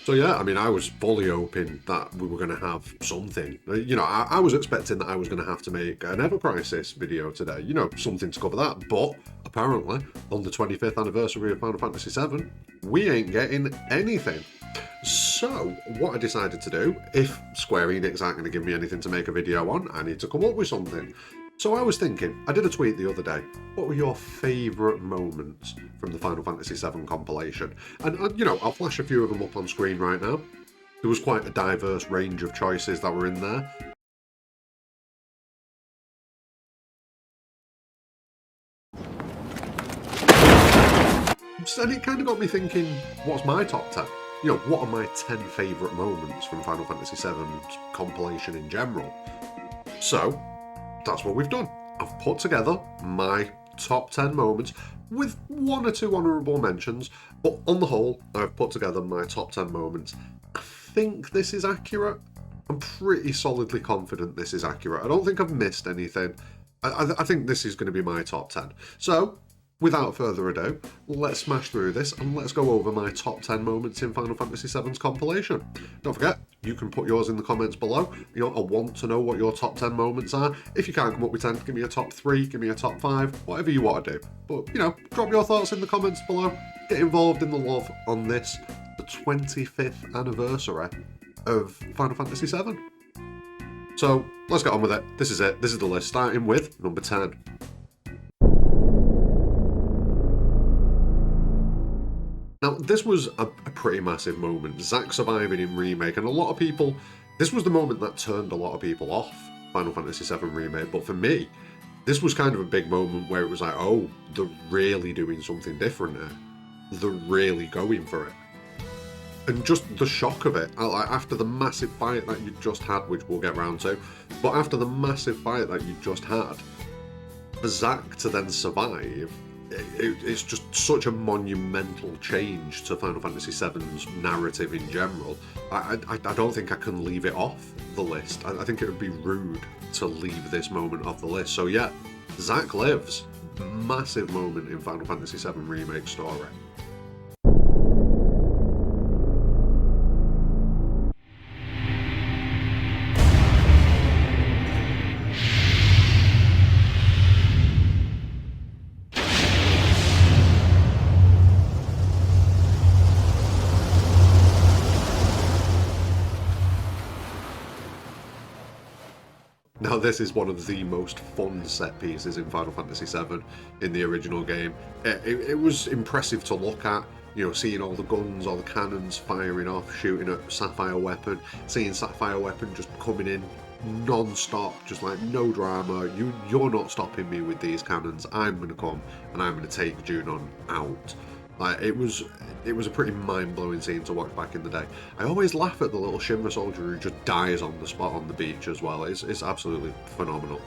So yeah, I mean, I was fully hoping that we were going to have something. You know, I was expecting that I was going to have to make an Ever Crisis video today. You know, something to cover that. But apparently, on the 25th anniversary of Final Fantasy VII, we ain't getting anything. So, what I decided to do, if Square Enix aren't going to give me anything to make a video on, I need to come up with something. So I was thinking, I did a tweet the other day, what were your favourite moments from the Final Fantasy VII compilation? And, you know, I'll flash a few of them up on screen right now. There was quite a diverse range of choices that were in there. And it kind of got me thinking, what's my top 10? You know, what are my 10 favourite moments from Final Fantasy VII's compilation in general? So, that's what we've done. I've put together my top 10 moments with one or two honourable mentions, but on the whole, I've put together my top 10 moments. I think this is accurate. I'm pretty solidly confident this is accurate. I don't think I've missed anything. I think this is going to be my top 10. So, without further ado, let's smash through this and let's go over my top 10 moments in Final Fantasy VII's compilation. Don't forget, you can put yours in the comments below. You know, I want to know what your top 10 moments are. If you can't come up with 10, give me a top 3, give me a top 5, whatever you want to do. But, you know, drop your thoughts in the comments below. Get involved in the love on this, the 25th anniversary of Final Fantasy VII. So, let's get on with it. This is it. This is the list, starting with number 10. Now, this was a pretty massive moment. Zack surviving in Remake, and a lot of people, this was the moment that turned a lot of people off Final Fantasy VII Remake, but for me, this was kind of a big moment where it was like, oh, they're really doing something different here. They're really going for it. And just the shock of it, after the massive fight that you just had, which we'll get round to, but after the massive fight that you just had, for Zack to then survive, it's just such a monumental change to Final Fantasy VII's narrative in general. I don't think I can leave it off the list. I think it would be rude to leave this moment off the list. So yeah, Zack lives. Massive moment in Final Fantasy VII Remake story. Now, this is one of the most fun set pieces in Final Fantasy VII in the original game. It was impressive to look at, you know, seeing all the guns, all the cannons firing off, shooting at Sapphire Weapon, seeing Sapphire Weapon just coming in non-stop, just like no drama. You're not stopping me with these cannons. I'm going to come and I'm going to take Junon out. Like, it was a pretty mind-blowing scene to watch back in the day. I always laugh at the little Shinra soldier who just dies on the spot on the beach as well. It's absolutely phenomenal.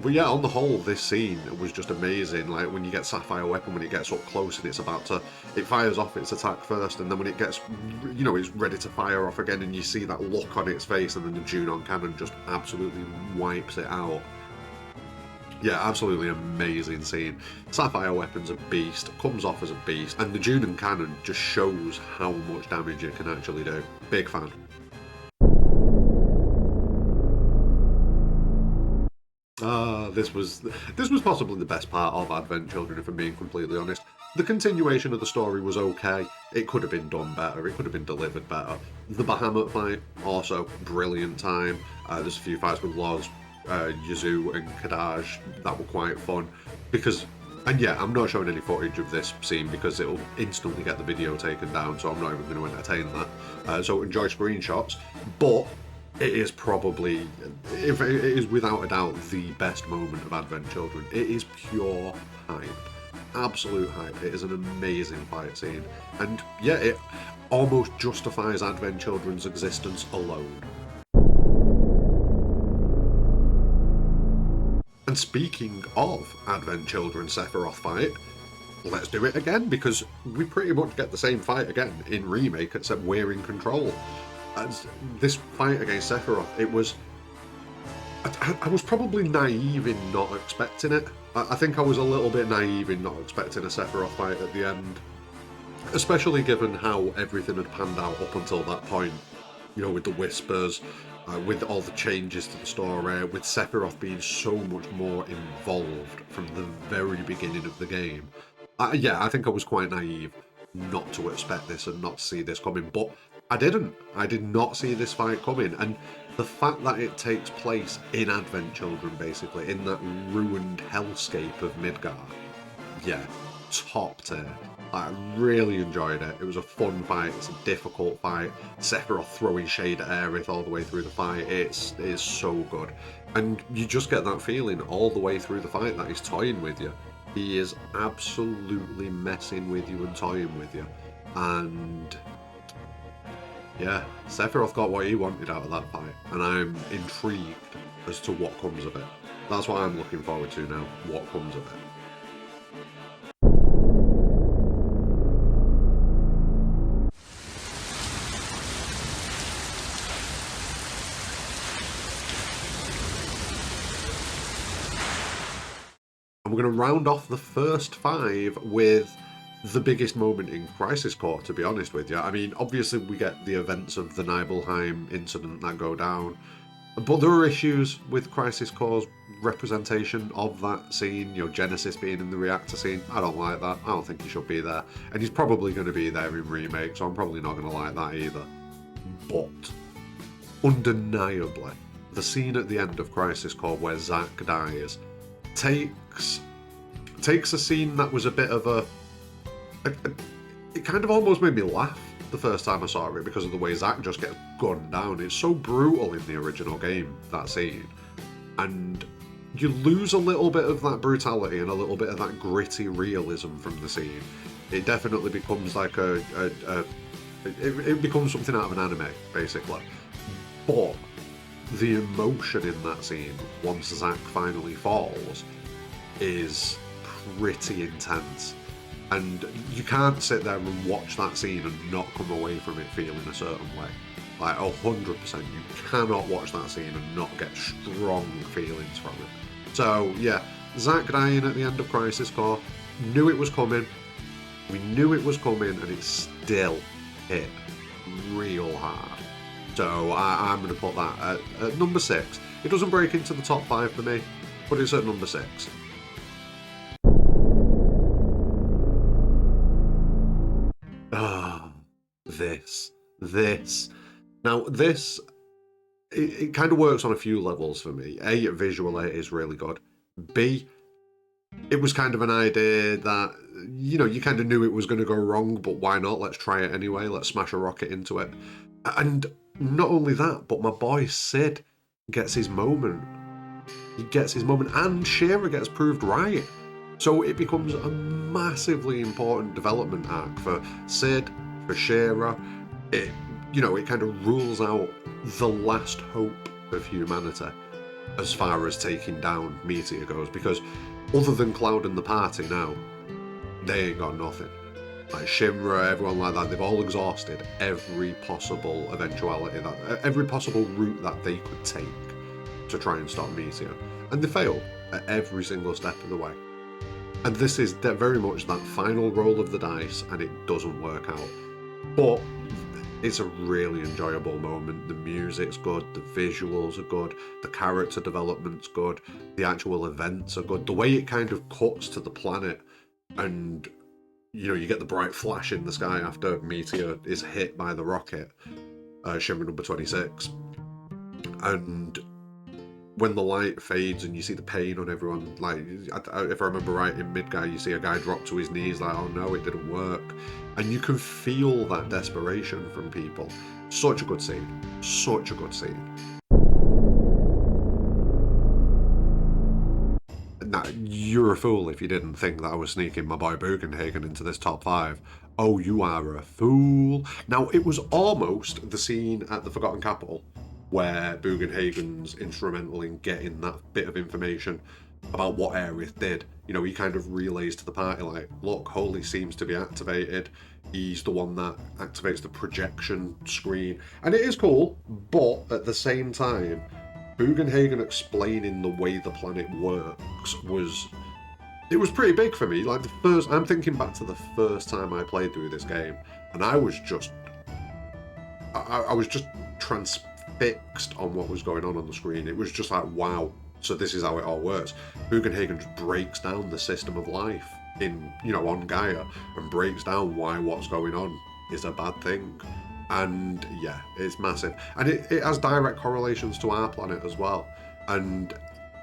But yeah, on the whole, this scene was just amazing. Like, when you get Sapphire Weapon, when it gets up close and it fires off its attack first, and then when it gets, you know, it's ready to fire off again, and you see that look on its face, and then the Junon cannon just absolutely wipes it out. Yeah, absolutely amazing scene. Sapphire Weapon's a beast, comes off as a beast, and the Junon cannon just shows how much damage it can actually do. Big fan. This was possibly the best part of Advent Children, if I'm being completely honest. The continuation of the story was okay. It could have been done better. It could have been delivered better. The Bahamut fight, also brilliant time. There's a few fights with Loz, Yazoo and Kadaj that were quite fun and yeah, I'm not showing any footage of this scene because it'll instantly get the video taken down, so I'm not even going to entertain that. So enjoy screenshots, but it is probably, if it is without a doubt, the best moment of Advent Children. It is pure hype, absolute hype. It is an amazing fight scene, and yeah, it almost justifies Advent Children's existence alone. And speaking of Advent Children Sephiroth fight, let's do it again, because we pretty much get the same fight again in Remake, except we're in control. And this fight against Sephiroth, it was... I was probably naive in not expecting it. I think I was a little bit naive in not expecting a Sephiroth fight at the end. especially given how everything had panned out up until that point. With the whispers, with all the changes to the story, with Sephiroth being so much more involved from the very beginning of the game. Yeah, I think I was quite naive not to expect this and not to see this coming, but I didn't. I did not see this fight coming, and the fact that it takes place in Advent Children, basically, in that ruined hellscape of Midgar, yeah, top tier. I really enjoyed it. It was a fun fight. It's a difficult fight. Sephiroth throwing shade at Aerith all the way through the fight. It is so good. And you just get that feeling all the way through the fight that he's toying with you. He is absolutely messing with you and toying with you. And yeah, Sephiroth got what he wanted out of that fight. And I'm intrigued as to what comes of it. That's what I'm looking forward to now. What comes of it. We're going to round off the first 5 with the biggest moment in Crisis Core, to be honest with you. I mean, obviously we get the events of the Nibelheim incident that go down, but there are issues with Crisis Core's representation of that scene. Genesis being in the reactor scene. I don't like that. I don't think he should be there. And he's probably going to be there in Remake, so I'm probably not going to like that either. But, undeniably, the scene at the end of Crisis Core where Zack dies takes a scene that was a bit of it kind of almost made me laugh the first time I saw it because of the way Zack just gets gunned down. It's so brutal in the original game, that scene. And you lose a little bit of that brutality and a little bit of that gritty realism from the scene. It definitely becomes like it becomes something out of an anime, basically. But the emotion in that scene, once Zack finally falls, is pretty intense. And you can't sit there and watch that scene and not come away from it feeling a certain way. Like 100%, you cannot watch that scene and not get strong feelings from it. So yeah, Zack dying at the end of Crisis Core, knew it was coming. We knew it was coming, and it still hit real hard. So I'm going to put that at number 6. It doesn't break into the top 5 for me, but it's at number 6. This. Now, this, it kind of works on a few levels for me. A, visually it is really good. B, it was kind of an idea that, you kind of knew it was going to go wrong, but why not? Let's try it anyway. Let's smash a rocket into it. And not only that, but my boy Sid gets his moment. He gets his moment, and Shira gets proved right. So it becomes a massively important development arc for Sid, for Shira. It kind of rules out the last hope of humanity as far as taking down Meteor goes, because other than Cloud and the party now, they ain't got nothing. Like Shinra, everyone like that, they've all exhausted every possible eventuality, every possible route that they could take to try and stop Meteor. And they fail at every single step of the way. And this is very much that final roll of the dice, and it doesn't work out. But it's a really enjoyable moment. The music's good, the visuals are good, the character development's good, the actual events are good. The way it kind of cuts to the planet, and you get the bright flash in the sky after Meteor is hit by the rocket, Shinra number 26. And when the light fades and you see the pain on everyone, like, if I remember right, in Midgar you see a guy drop to his knees like, oh no, it didn't work. And you can feel that desperation from people. Such a good scene. Such a good scene. Now, you're a fool if you didn't think that I was sneaking my boy Bugenhagen into this top 5. Oh, you are a fool. Now, it was almost the scene at the Forgotten Capital where Bugenhagen's instrumental in getting that bit of information about what Aerith did. He kind of relays to the party like, look, Holy seems to be activated. He's the one that activates the projection screen. And it is cool, but at the same time, Bugenhagen explaining the way the planet works was It was pretty big for me. Like I'm thinking back to the first time I played through this game, and I was just transfixed on what was going on the screen. It was just like, wow, so this is how it all works. Bugenhagen just breaks down the system of life on Gaia, and breaks down why what's going on is a bad thing. And yeah, it's massive. And it has direct correlations to our planet as well. And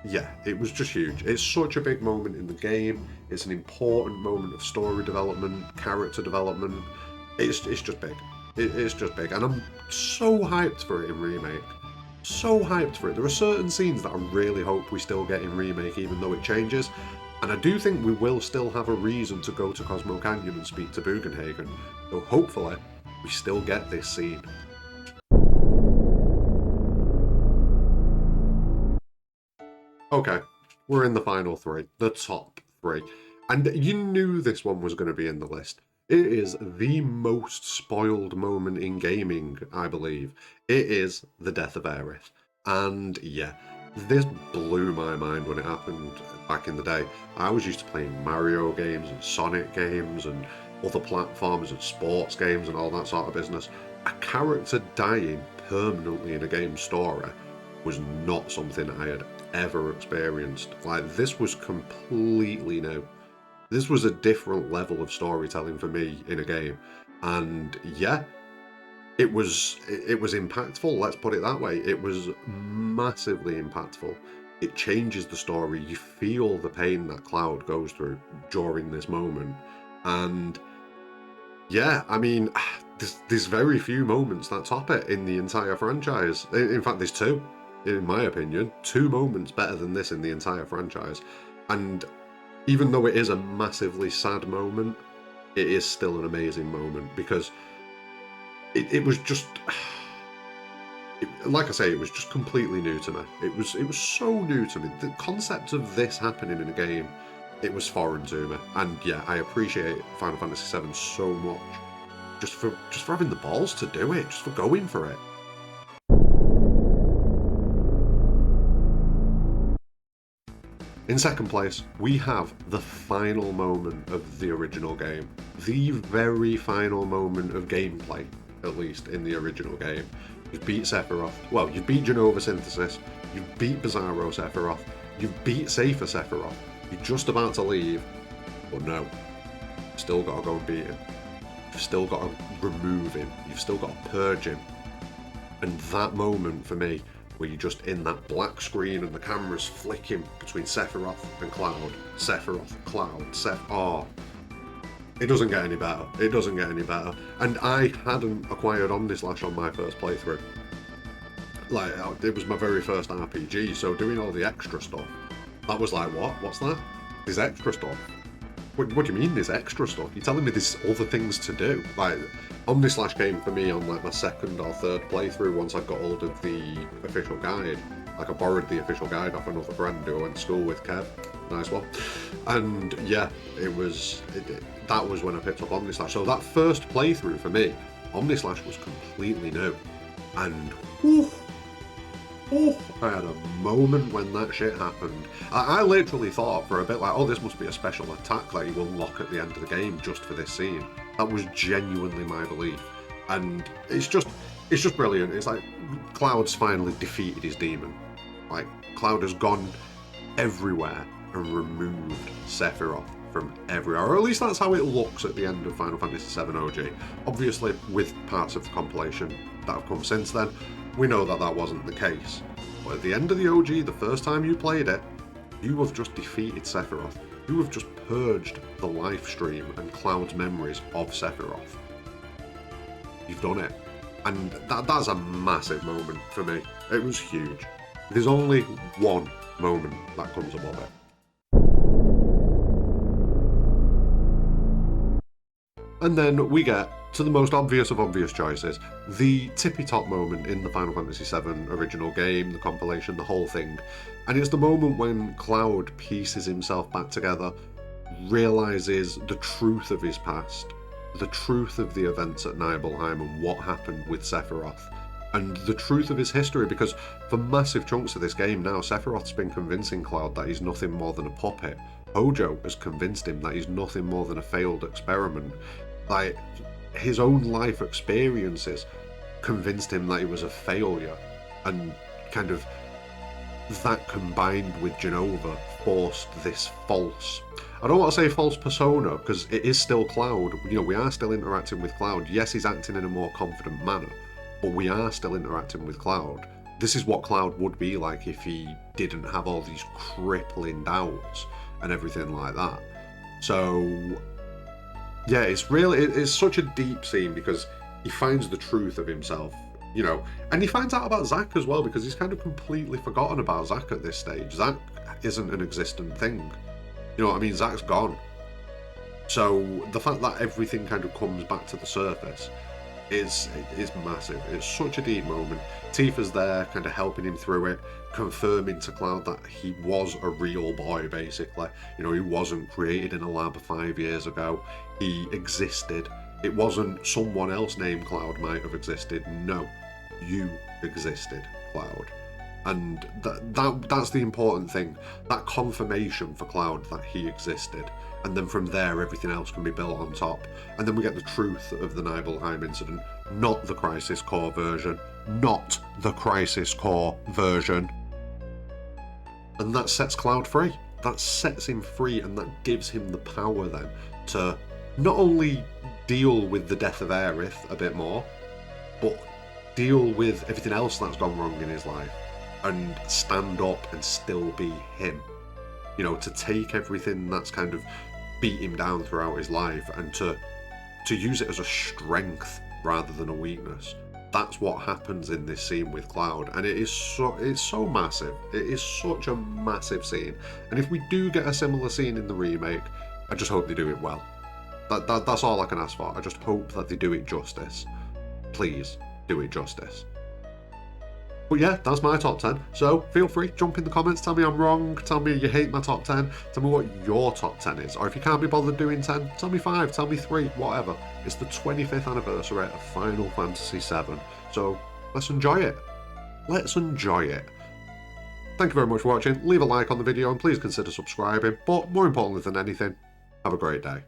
yeah, it was just huge. It's such a big moment in the game. It's an important moment of story development, character development. It's just big. It's just big. And I'm so hyped for it in Remake. So hyped for it. There are certain scenes that I really hope we still get in Remake, even though it changes. And I do think we will still have a reason to go to Cosmo Canyon and speak to Bugenhagen. So hopefully, we still get this scene. Okay, we're in the final three, the top three. And you knew this one was going to be in the list. It is the most spoiled moment in gaming, I believe. It is the death of Aerith. And yeah, this blew my mind when it happened back in the day. I was used to playing Mario games and Sonic games and other platforms and sports games and all that sort of business. A character dying permanently in a game story was not something I had ever experienced. Like, this was completely new. This was a different level of storytelling for me in a game. And yeah, it was impactful, let's put it that way. It was massively impactful. It changes the story. You feel the pain that Cloud goes through during this moment. And yeah, I mean, there's very few moments that top it in the entire franchise. In fact, there's two, in my opinion. Two moments better than this in the entire franchise. And even though it is a massively sad moment, it is still an amazing moment, because it was just... like I say, it was just completely new to me. It was so new to me. The concept of this happening in a game, it was foreign to me. And yeah, I appreciate Final Fantasy VII so much. Just for having the balls to do it, just for going for it. In second place, we have the final moment of the original game. The very final moment of gameplay, at least in the original game. You've beat Sephiroth. Well, you've beat Genova Synthesis. You've beat Bizarro Sephiroth. You've beat Safer Sephiroth. You're just about to leave. But no. You've still got to go and beat him. You've still got to remove him. You've still got to purge him. And that moment for me, where you're just in that black screen and the camera's flicking between Sephiroth and Cloud. Sephiroth, Cloud, oh. It doesn't get any better. It doesn't get any better. And I hadn't acquired Omnislash on my first playthrough. Like, it was my very first RPG, so doing all the extra stuff, that was like, what? What's that? There's extra stuff? What do you mean there's extra stuff? You're telling me there's other things to do? Like, Omnislash came for me on like my second or third playthrough once I got hold of the official guide. Like, I borrowed the official guide off another friend who I went to school with, Kev. Nice one. And yeah, that was when I picked up Omnislash. So that first playthrough for me, Omnislash was completely new. And I had a moment when that shit happened. I literally thought for a bit like, oh, this must be a special attack that you unlock at the end of the game just for this scene. That was genuinely my belief. And it's just brilliant. It's like Cloud's finally defeated his demon. Like, Cloud has gone everywhere and removed Sephiroth from everywhere. Or at least that's how it looks at the end of Final Fantasy VII OG. Obviously, with parts of the compilation that have come since then, we know that that wasn't the case. But at the end of the OG, the first time you played it, you have just defeated Sephiroth. You have just purged the life stream and Cloud's memories of Sephiroth. You've done it. And that's a massive moment for me. It was huge. There's only one moment that comes above it. And then we get to the most obvious of obvious choices, the tippy-top moment in the Final Fantasy VII original game, the compilation, the whole thing. And it's the moment when Cloud pieces himself back together, realises the truth of his past, the truth of the events at Nibelheim and what happened with Sephiroth. and the truth of his history, because for massive chunks of this game now, Sephiroth's been convincing Cloud that he's nothing more than a puppet. Hojo has convinced him that he's nothing more than a failed experiment. Like, his own life experiences convinced him that he was a failure, and kind of that combined with Genova forced this false, I don't want to say false persona, because it is still Cloud. You know, we are still interacting with Cloud. Yes, he's acting in a more confident manner, but we are still interacting with Cloud. This is what Cloud would be like if he didn't have all these crippling doubts and everything like that. So yeah, it's such a deep scene, because he finds the truth of himself, you know, and he finds out about Zack as well, because he's kind of completely forgotten about Zack at this stage. Zack isn't an existent thing. You know what I mean? Zack's gone. So the fact that everything kind of comes back to the surface is massive. It's such a deep moment. Tifa's there, kind of helping him through it, confirming to Cloud that he was a real boy, basically. You know, he wasn't created in a lab 5 years ago. He existed. It wasn't someone else named Cloud might have existed. No, you existed, Cloud. And that's the important thing, that confirmation for Cloud that he existed. And then from there, everything else can be built on top. And then we get the truth of the Nibelheim incident, not the Crisis Core version, not the Crisis Core version. And that sets Cloud free. That sets him free, and that gives him the power then to not only deal with the death of Aerith a bit more, but deal with everything else that's gone wrong in his life and stand up and still be him. You know, to take everything that's kind of beat him down throughout his life and to use it as a strength rather than a weakness. That's what happens in this scene with Cloud, and it's so massive. It is such a massive scene, and if we do get a similar scene in the remake, I just hope they do it well. That's all I can ask for. I just hope that they do it justice. Please do it justice. But yeah, that's my top 10. So feel free, jump in the comments, tell me I'm wrong, tell me you hate my top 10, tell me what your top 10 is. Or if you can't be bothered doing 10, tell me 5, tell me 3, whatever. It's the 25th anniversary of Final Fantasy VII. So let's enjoy it. Let's enjoy it. Thank you very much for watching. Leave a like on the video and please consider subscribing. But more importantly than anything, have a great day.